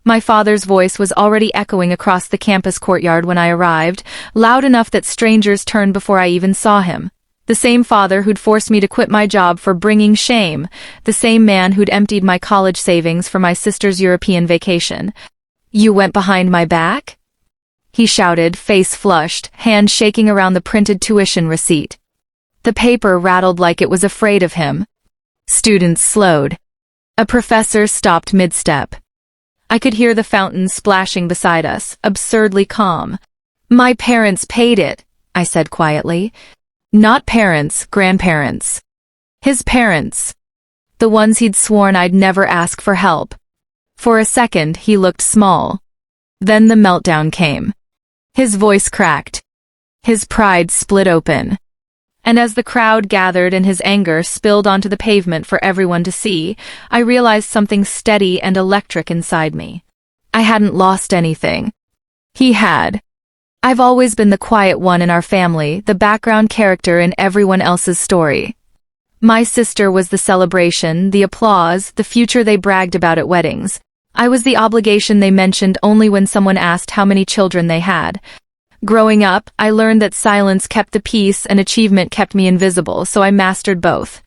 My father's voice was already echoing across the campus courtyard when I arrived, loud enough that strangers turned before I even saw him. The same father who'd forced me to quit my job for bringing shame, the same man who'd emptied my college savings for my sister's European vacation. "You went behind my back?" he shouted, face flushed, hand shaking around the printed tuition receipt. The paper rattled like it was afraid of him. Students slowed. A professor stopped mid-step. I could hear the fountain splashing beside us, absurdly calm. "My parents paid it," I said quietly. "Not parents, grandparents. His parents. The ones he'd sworn I'd never ask for help." For a second, he looked small. Then the meltdown came. His voice cracked. His pride split open. And as the crowd gathered and his anger spilled onto the pavement for everyone to see, I realized something steady and electric inside me. I hadn't lost anything. He had. I've always been the quiet one in our family, the background character in everyone else's story. My sister was the celebration, the applause, the future they bragged about at weddings. I was the obligation they mentioned only when someone asked how many children they had. Growing up, I learned that silence kept the peace and achievement kept me invisible, so I mastered both.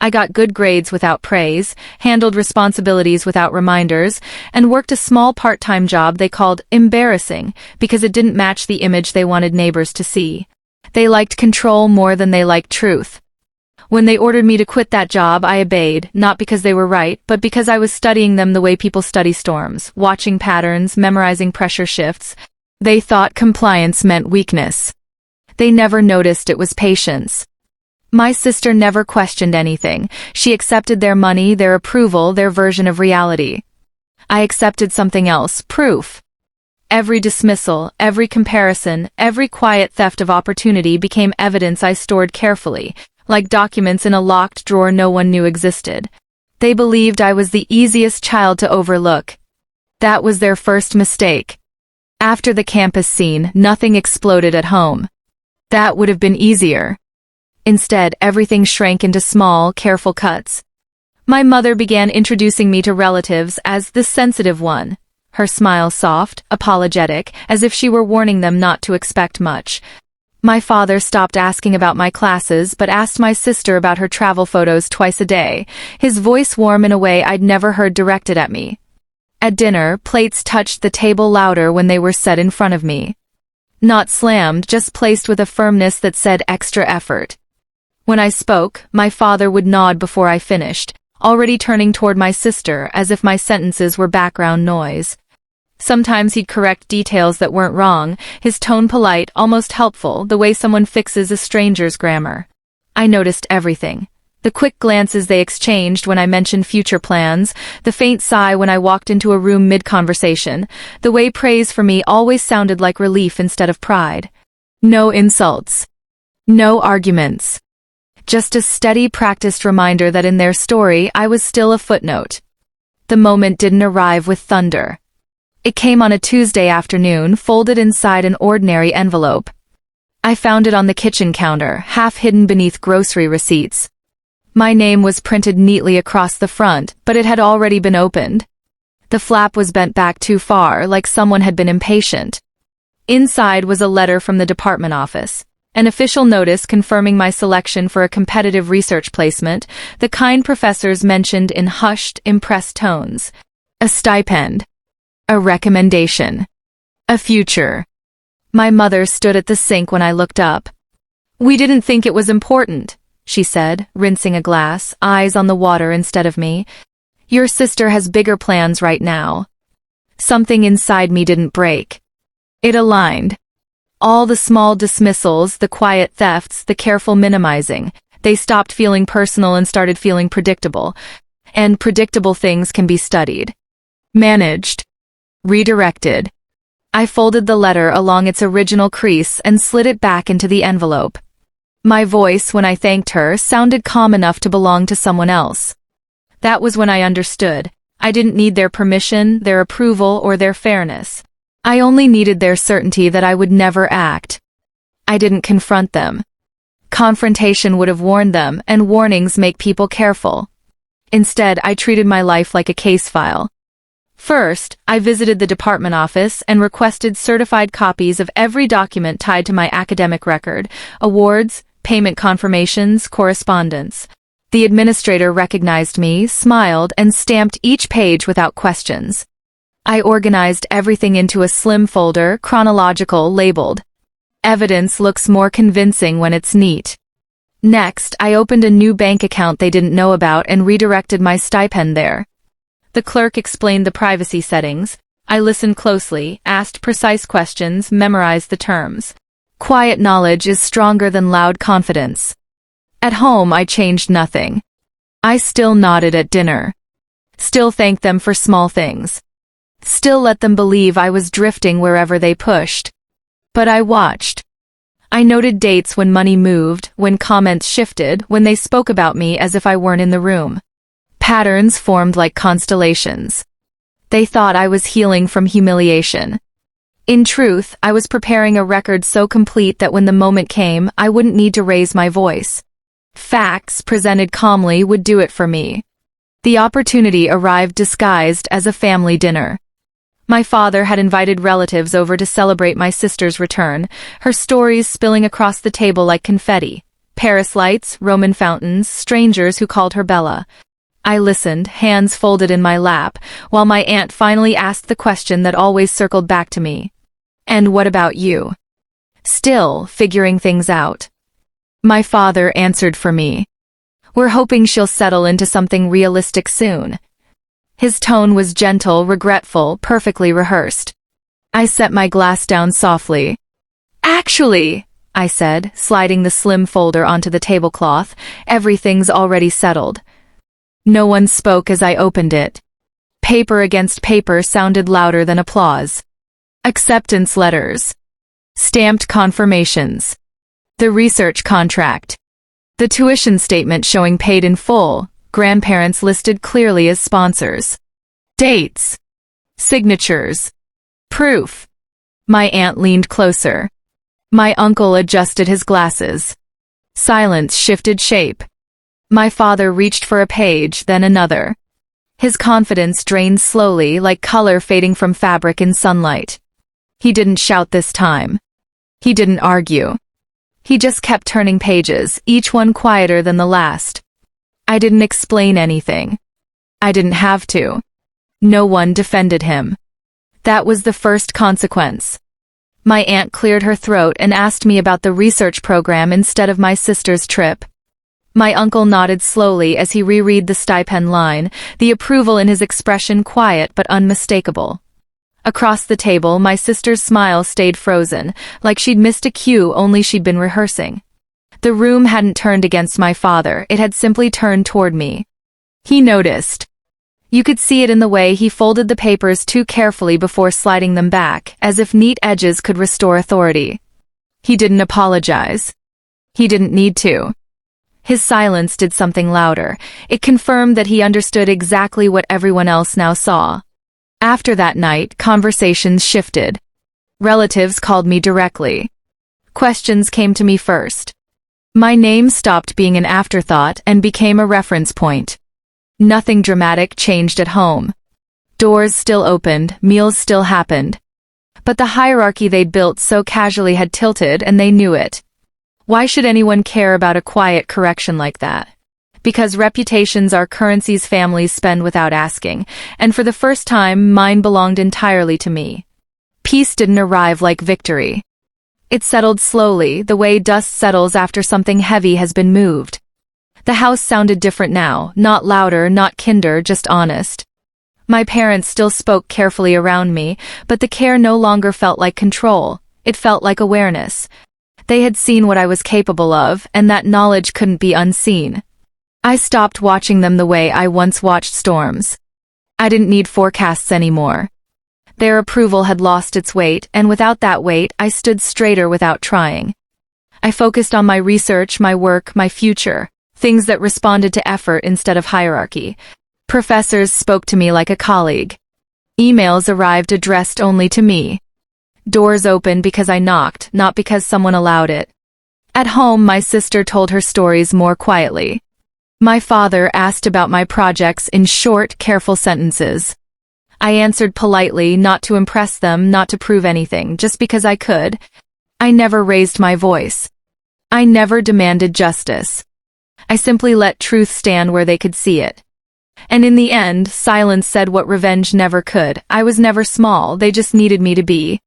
I got good grades without praise, handled responsibilities without reminders, and worked a small part-time job they called embarrassing because it didn't match the image they wanted neighbors to see. They liked control more than they liked truth. When they ordered me to quit that job, I obeyed, not because they were right, but because I was studying them the way people study storms, watching patterns, memorizing pressure shifts. They thought compliance meant weakness. They never noticed it was patience. My sister never questioned anything. She accepted their money, their approval, their version of reality. I accepted something else, proof. Every dismissal, every comparison, every quiet theft of opportunity became evidence I stored carefully, like documents in a locked drawer no one knew existed. They believed I was the easiest child to overlook. That was their first mistake. After the campus scene, nothing exploded at home. That would have been easier. Instead, everything shrank into small, careful cuts. My mother began introducing me to relatives as the sensitive one, her smile soft, apologetic, as if she were warning them not to expect much. My father stopped asking about my classes but asked my sister about her travel photos twice a day, his voice warm in a way I'd never heard directed at me. At dinner, plates touched the table louder when they were set in front of me. Not slammed, just placed with a firmness that said extra effort. When I spoke, my father would nod before I finished, already turning toward my sister as if my sentences were background noise. Sometimes he'd correct details that weren't wrong, his tone polite, almost helpful, the way someone fixes a stranger's grammar. I noticed everything. The quick glances they exchanged when I mentioned future plans, the faint sigh when I walked into a room mid-conversation, the way praise for me always sounded like relief instead of pride. No insults. No arguments. Just a steady, practiced reminder that in their story I was still a footnote. The moment didn't arrive with thunder. It came on a Tuesday afternoon, folded inside an ordinary envelope. I found it on the kitchen counter, half hidden beneath grocery receipts. My name was printed neatly across the front, but it had already been opened. The flap was bent back too far, like someone had been impatient. Inside was a letter from the department office, an official notice confirming my selection for a competitive research placement, the kind professors mentioned in hushed, impressed tones. A stipend. A recommendation. A future. My mother stood at the sink when I looked up. "We didn't think it was important," she said, rinsing a glass, eyes on the water instead of me. "Your sister has bigger plans right now." Something inside me didn't break. It aligned. All the small dismissals, the quiet thefts, the careful minimizing, they stopped feeling personal and started feeling predictable. And predictable things can be studied. Managed. Redirected. I folded the letter along its original crease and slid it back into the envelope. My voice, when I thanked her, sounded calm enough to belong to someone else. That was when I understood. I didn't need their permission, their approval, or their fairness. I only needed their certainty that I would never act. I didn't confront them. Confrontation would have warned them, and warnings make people careful. Instead, I treated my life like a case file. First, I visited the department office and requested certified copies of every document tied to my academic record, awards, payment confirmations, correspondence. The administrator recognized me, smiled, and stamped each page without questions. I organized everything into a slim folder, chronological, labeled. Evidence looks more convincing when it's neat. Next, I opened a new bank account they didn't know about and redirected my stipend there. The clerk explained the privacy settings. I listened closely, asked precise questions, memorized the terms. Quiet knowledge is stronger than loud confidence. At home, I changed nothing. I still nodded at dinner. Still thanked them for small things. Still let them believe I was drifting wherever they pushed. But I watched. I noted dates when money moved, when comments shifted, when they spoke about me as if I weren't in the room. Patterns formed like constellations. They thought I was healing from humiliation. In truth, I was preparing a record so complete that when the moment came, I wouldn't need to raise my voice. Facts, presented calmly, would do it for me. The opportunity arrived disguised as a family dinner. My father had invited relatives over to celebrate my sister's return, her stories spilling across the table like confetti. Paris lights, Roman fountains, strangers who called her Bella. I listened, hands folded in my lap, while my aunt finally asked the question that always circled back to me. "And what about you?" Still figuring things out. My father answered for me. "We're hoping she'll settle into something realistic soon." His tone was gentle, regretful, perfectly rehearsed. I set my glass down softly. "Actually," I said, sliding the slim folder onto the tablecloth, "everything's already settled." No one spoke as I opened it. Paper against paper sounded louder than applause. Acceptance letters. Stamped confirmations. The research contract. The tuition statement showing paid in full, grandparents listed clearly as sponsors. Dates. Signatures. Proof. My aunt leaned closer. My uncle adjusted his glasses. Silence shifted shape. My father reached for a page, then another. His confidence drained slowly, like color fading from fabric in sunlight. He didn't shout this time. He didn't argue. He just kept turning pages, each one quieter than the last. I didn't explain anything. I didn't have to. No one defended him. That was the first consequence. My aunt cleared her throat and asked me about the research program instead of my sister's trip. My uncle nodded slowly as he reread the stipend line, the approval in his expression quiet but unmistakable. Across the table, my sister's smile stayed frozen, like she'd missed a cue only she'd been rehearsing. The room hadn't turned against my father, it had simply turned toward me. He noticed. You could see it in the way he folded the papers too carefully before sliding them back, as if neat edges could restore authority. He didn't apologize. He didn't need to. His silence did something louder. It confirmed that he understood exactly what everyone else now saw. After that night, conversations shifted. Relatives called me directly. Questions came to me first. My name stopped being an afterthought and became a reference point. Nothing dramatic changed at home. Doors still opened, meals still happened. But the hierarchy they'd built so casually had tilted, and they knew it. Why should anyone care about a quiet correction like that? Because reputations are currencies families spend without asking, and for the first time, mine belonged entirely to me. Peace didn't arrive like victory. It settled slowly, the way dust settles after something heavy has been moved. The house sounded different now, not louder, not kinder, just honest. My parents still spoke carefully around me, but the care no longer felt like control. It felt like awareness. They had seen what I was capable of, and that knowledge couldn't be unseen. I stopped watching them the way I once watched storms. I didn't need forecasts anymore. Their approval had lost its weight, and without that weight, I stood straighter without trying. I focused on my research, my work, my future, things that responded to effort instead of hierarchy. Professors spoke to me like a colleague. Emails arrived addressed only to me. Doors opened because I knocked, not because someone allowed it. At home, my sister told her stories more quietly. My father asked about my projects in short, careful sentences. I answered politely, not to impress them, not to prove anything, just because I could. I never raised my voice. I never demanded justice. I simply let truth stand where they could see it. And in the end, silence said what revenge never could. I was never small, they just needed me to be.